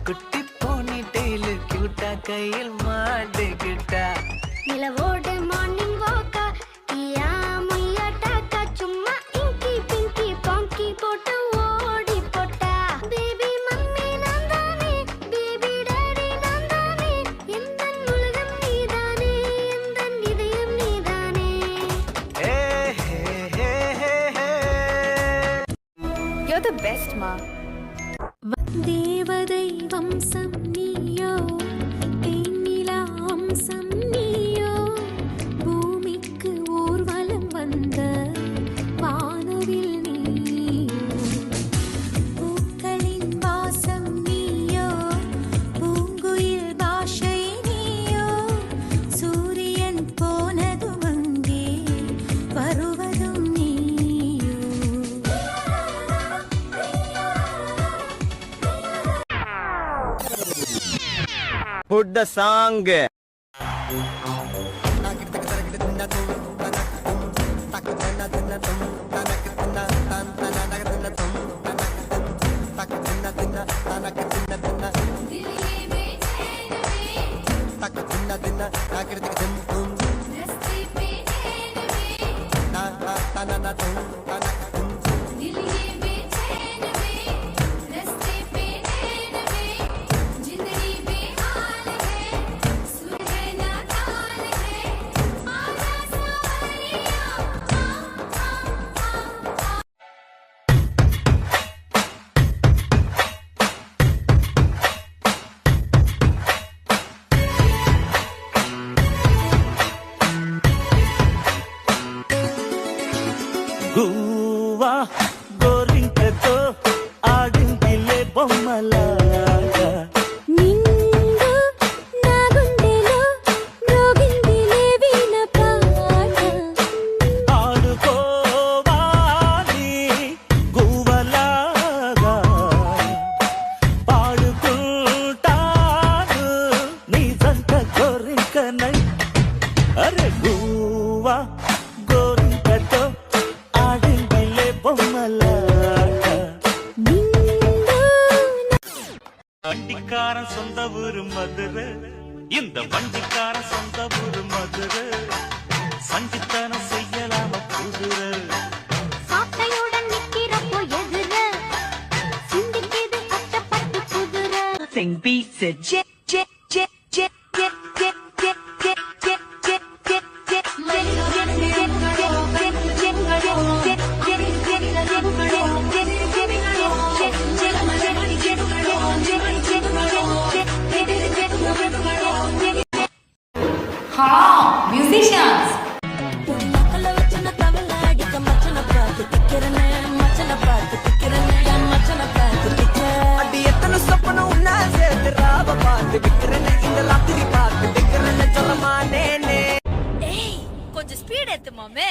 குட்டி போனி டெய்லு கியூட்டா கையில் மாட்டுக்கிட்டா நிலவோடு மார்னிங் வாக்கா கியா முய்யா டாக்கா சும்மா இங்கி பிங்கி பாங்கி போட்டு ஓடி போட்டா பேபி மம்மி நான் தானே பேபி டாடி நான் தானே எந்த உலகம் நீதானே எந்த இதயம் நீதானே You're the best, Ma. தேவதை வம்சம் நீயோ தேனிலா அம்சம் நீயோ பூமிக்கு ஊர்வலம் வந்த வானவில் நீயோ பூக்களின் வாசம் நீயோ பூங்குயில் பாஷை நீயோ சூரியன் போனதும் அங்கே வருவதும் நீயோ Put the song. గువ్వా గోరింకతో ఆడిందిలే బొమ్మలాగా నిండు నా గుండెలో మ్రోగిందిలే వీణ పాట ఆడుకోవాలి గువ్వలాగా పాడుకుంటాను నీ జంట గోరింకనై అరే గువ్వా గోరింకతో ఆడిందిలే బొమ్మలాగా வண்டிக்காரன் சொந்த ஊரு மதுரை இந்த வண்டிக்காரன் சொந்த ஊரு மதுரை சஞ்சித்தனம் செய்யலாம குதிரை சாட்டையுடன் நிக்கிறப்போ எதிர சிந்திக்கிது கஷ்டப்பட்டு குதிரை Sing beats it. Jet, jet, jet, jet, jet, jet, jet, jet, jet, jet, jet, jet. Huh, musicians. அடி எத்தனை சொப்பனம் உன்னா சேர்த்து ராவ பார்த்து விக்கிறேன்னு இந்த ராத்திரி பார்த்து விக்கிறேன்னு சொல்லமானேனே கொஞ்சம் ஸ்பீட் ஏத்து மாமே.